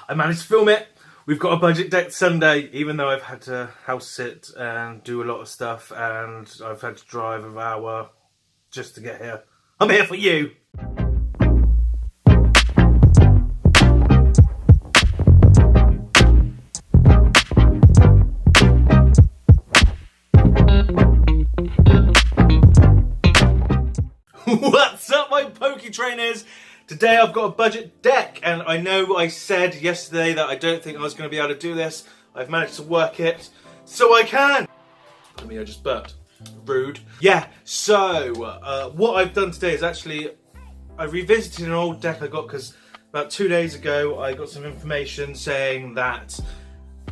I managed to film it. We've got a budget deck Sunday, even though I've had to house sit and do a lot of stuff, and I've had to drive an hour just to get here. I'm here for you. What's up, my Poke Trainers? Today I've got a budget deck, and I know I said yesterday that I don't think I was going to be able to do this. I've managed to work it, so I can. I mean, I just burped. Rude. Yeah, so what I've done today is actually I revisited an old deck I got because about 2 days ago I got some information saying that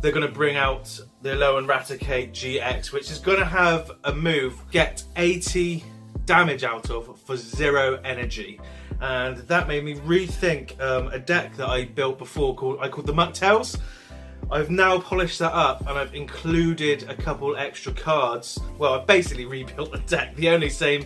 they're going to bring out the alolan raticate GX, which is going to have a move, get 80 damage out of for 0 energy, and that made me rethink a deck that I built before called the Muck Tails. I've now polished that up and I've included a couple extra cards. Well, I've basically rebuilt the deck. The only same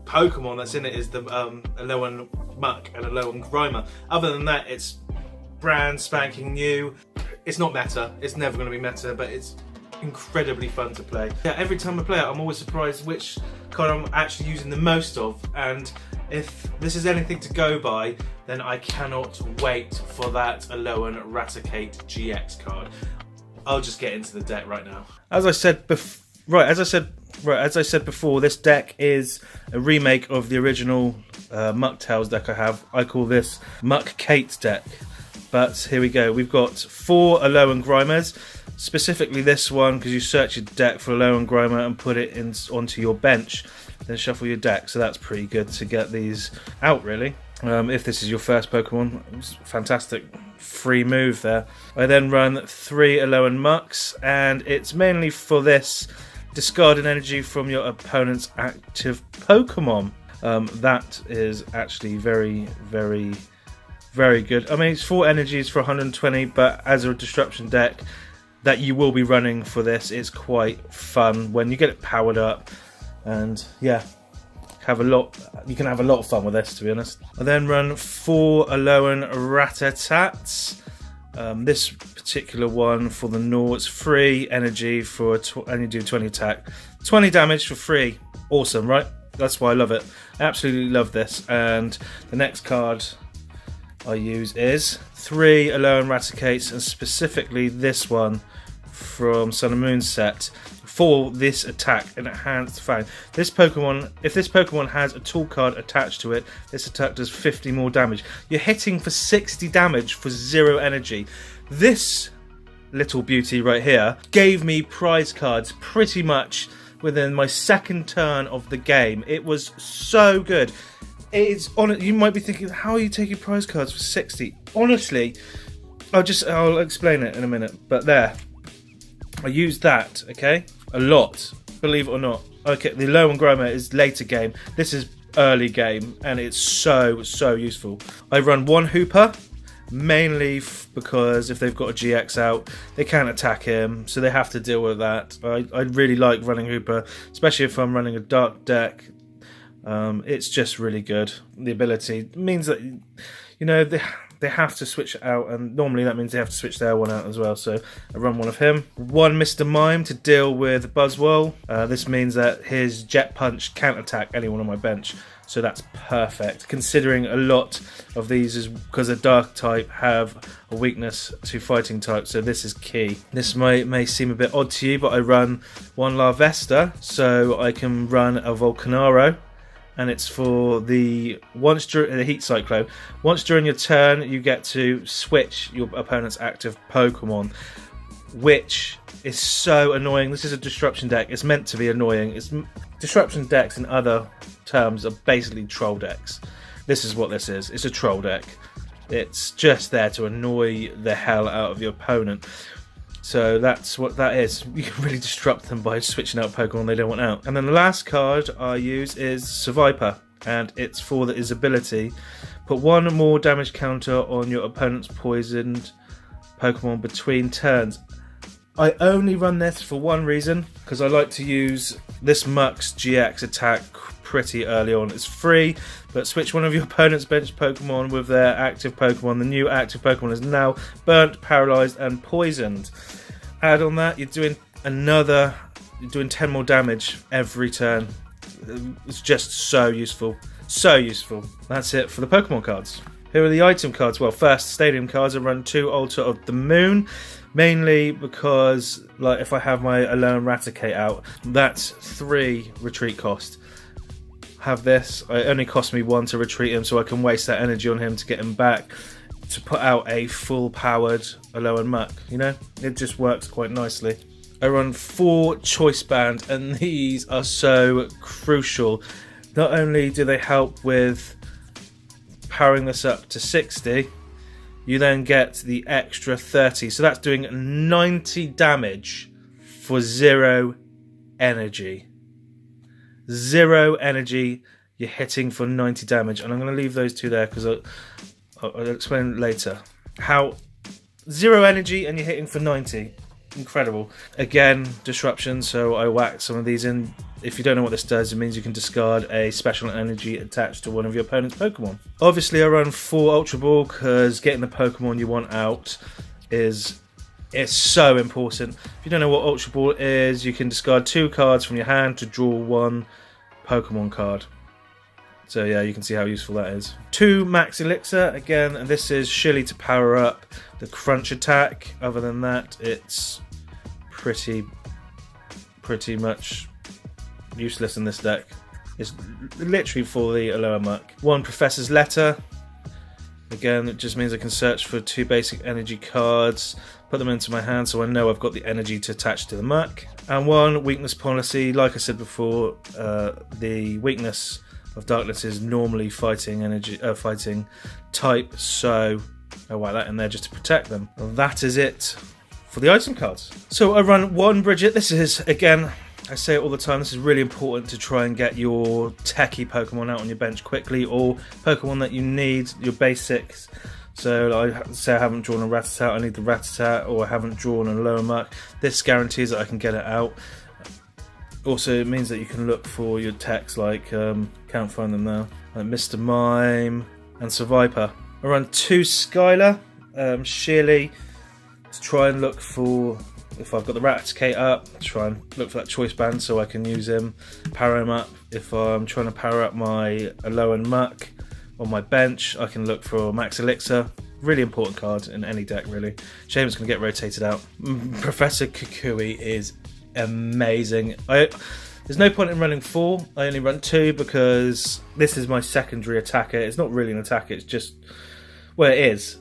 Pokemon that's in it is the alolan Muck and alolan Grimer. Other than that, it's brand spanking new. It's not meta, it's never going to be meta, but it's incredibly fun to play. Yeah, every time I play it, I'm always surprised which card I'm actually using the most of, and if this is anything to go by, then I cannot wait for that alolan raticate GX card. I'll just get into the deck right now. As I said before, this deck is a remake of the original Muck Tails deck I have. I call this Muck Kate deck. But here we go. We've got 4 alolan Grimers. Specifically this one, because you search your deck for alolan Grimer and put it onto your bench, then shuffle your deck. So that's pretty good to get these out, really. If this is your first Pokemon, it's fantastic free move there. I then run 3 alolan Mucks, and it's mainly for this, discarding energy from your opponent's active Pokemon. That is actually very, very, very good. I mean, it's 4 energies for 120, but as a disruption deck that you will be running for this, it's quite fun when you get it powered up, and yeah, you can have a lot of fun with this, to be honest. I then run 4 alolan Ratatats. This particular one for the Gnaw, it's 3 energy for and you do 20 attack, 20 damage for free. Awesome, right? That's why I love it. I absolutely love this. And the next card I use is 3 alolan Raticates, and specifically this one from Sun and Moon set for this attack, and enhanced fang. This Pokemon, if this Pokemon has a tool card attached to it, this attack does 50 more damage. You're hitting for 60 damage for 0 energy. This little beauty right here gave me prize cards pretty much within my second turn of the game. It was so good. It's on. You might be thinking, how are you taking prize cards for 60? Honestly, I'll explain it in a minute. But there, I used that, okay, a lot, believe it or not. Okay, the alolan Grimer is later game. This is early game, and it's so useful. I run 1 Hooper, mainly because if they've got a GX out, they can't attack him, so they have to deal with that. I really like running Hooper, especially if I'm running a dark deck. It's just really good. The ability means that, you know, they have to switch it out, and normally that means they have to switch their one out as well. So I run 1 of him. 1 Mr. Mime to deal with Buzzwole. This means that his Jet Punch can't attack anyone on my bench, so that's perfect. Considering a lot of these is because a dark type have a weakness to fighting type, so this is key. This may seem a bit odd to you, but I run 1 Larvesta, so I can run a Volcanaro. And it's for the Heat Cyclone. Once during your turn, you get to switch your opponent's active Pokemon, which is so annoying. This is a disruption deck. It's meant to be annoying. Disruption decks, in other terms, are basically troll decks. This is what this is. It's a troll deck. It's just there to annoy the hell out of your opponent. So that's what that is. You can really disrupt them by switching out Pokemon they don't want out. And then the last card I use is Survivor, and it's for his ability. Put 1 more damage counter on your opponent's poisoned Pokemon between turns. I only run this for one reason, because I like to use this Muck's GX attack pretty early on. It's free, but switch one of your opponent's bench Pokemon with their active Pokemon. The new active Pokemon is now burnt, paralyzed, and poisoned. Add on that, you're doing 10 more damage every turn. It's just so useful. So useful. That's it for the Pokemon cards. Here are the item cards. Well, first, stadium cards. I run 2 Altar of the Moon. Mainly because, like, if I have my alolan raticate out, that's 3 retreat cost. Have this. It only cost me 1 to retreat him, so I can waste that energy on him to get him back to put out a full-powered alolan muck. You know? It just works quite nicely. I run 4 choice band, and these are so crucial. Not only do they help with powering this up to 60, you then get the extra 30. So that's doing 90 damage for 0 energy. 0 energy, you're hitting for 90 damage. And I'm going to leave those 2 there because I'll explain later. How 0 energy and you're hitting for 90. Incredible. Again, disruption, so I whacked some of these in. If you don't know what this does, it means you can discard a special energy attached to one of your opponent's Pokemon. Obviously, I run 4 Ultra Ball because getting the Pokemon you want out is so important. If you don't know what Ultra Ball is, you can discard 2 cards from your hand to draw 1 Pokemon card. So yeah, you can see how useful that is. 2 Max Elixir. Again, this is surely to power up the Crunch attack. Other than that, it's pretty much useless in this deck. It's literally for the alolan muck. 1 Professor's Letter. Again, it just means I can search for 2 basic energy cards, put them into my hand so I know I've got the energy to attach to the muck. And 1 Weakness Policy. Like I said before, the weakness of Darkness is normally fighting type, so I whack that in there just to protect them. Well, that is it for the item cards. So I run 1 Bridget. This is, again, I say it all the time, this is really important to try and get your techie Pokemon out on your bench quickly, or Pokemon that you need, your basics. So I say I haven't drawn a Rattata, I need the Rattata, or I haven't drawn a lower muck. This guarantees that I can get it out. Also, it means that you can look for your techs, like, can't find them now, like Mr. Mime and Survivor. I run 2 Skylar, sheerly, to try and look for, if I've got the Raticate up, try and look for that choice band so I can use him, power him up. If I'm trying to power up my alolan muck on my bench, I can look for Max Elixir. Really important card in any deck, really. Shame it's going to get rotated out. Professor Kukui is amazing. There's no point in running 4. I only run 2 because this is my secondary attacker. It's not really an attacker, it's just, well, it is.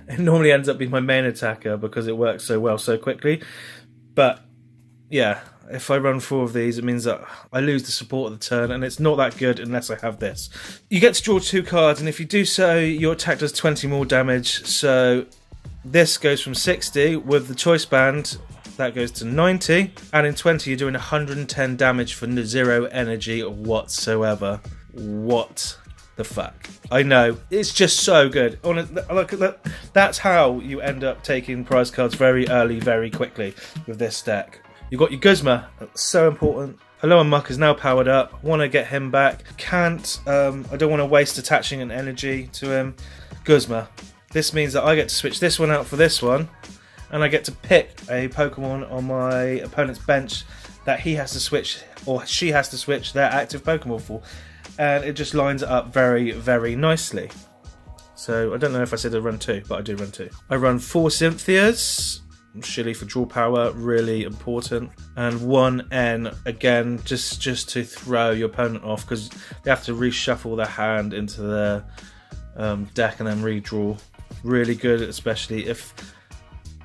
It normally ends up being my main attacker because it works so well so quickly. But yeah, if I run 4 of these, it means that I lose the support of the turn, and it's not that good unless I have this. You get to draw 2 cards, and if you do so, your attack does 20 more damage. So this goes from 60 with the choice band. That goes to 90, and in 20 you're doing 110 damage for 0 energy whatsoever. What the fuck? I know, it's just so good. That's how you end up taking prize cards very early, very quickly with this deck. You've got your Guzma, that's so important. Alolan Muck is now powered up. Want to get him back. Can't. I don't want to waste attaching an energy to him. Guzma. This means that I get to switch this one out for this one, and I get to pick a Pokemon on my opponent's bench that he has to switch, or she has to switch their active Pokemon for. And it just lines it up very, very nicely. So I don't know if I said I run 2, but I do run 2. I run 4 Cynthias, Shilly for draw power, really important. And 1 N, again, just to throw your opponent off, because they have to reshuffle their hand into their deck and then redraw. Really good, especially if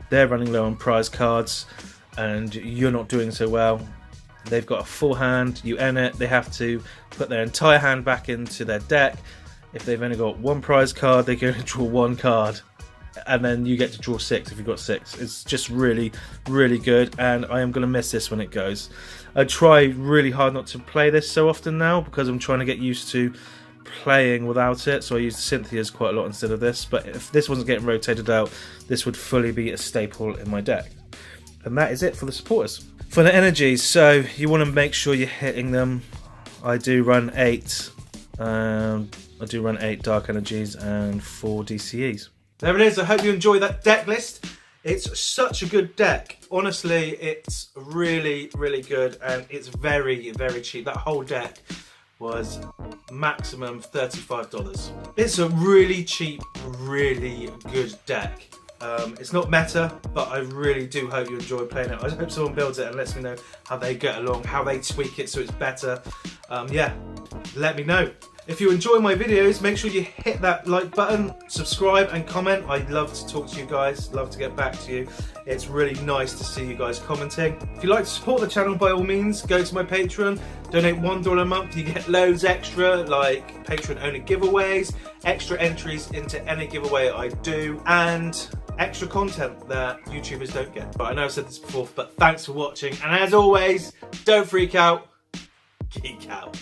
they're running low on prize cards and you're not doing so well. They've got a full hand, you N it, they have to put their entire hand back into their deck. If they've only got 1 prize card, they can only draw 1 card. And then you get to draw 6 if you've got 6. It's just really, really good, and I am going to miss this when it goes. I try really hard not to play this so often now because I'm trying to get used to playing without it, so I use the Cynthias quite a lot instead of this. But if this wasn't getting rotated out, this would fully be a staple in my deck. And that is it for the supporters. For the energies, so you want to make sure you're hitting them. I do run 8. I do run 8 Dark Energies and 4 DCEs. There it is. I hope you enjoy that deck list. It's such a good deck. Honestly, it's really, really good, and it's very, very cheap. That whole deck was maximum $35. It's a really cheap, really good deck. It's not meta, but I really do hope you enjoy playing it. I hope someone builds it and lets me know how they get along, how they tweak it so it's better. Yeah, let me know. If you enjoy my videos, make sure you hit that like button, subscribe and comment. I love to talk to you guys, love to get back to you. It's really nice to see you guys commenting. If you'd like to support the channel, by all means, go to my Patreon, donate $1 a month. You get loads extra, like Patreon only giveaways, extra entries into any giveaway I do, and extra content that YouTubers don't get. But I know I've said this before, but thanks for watching. And as always, don't freak out, geek out.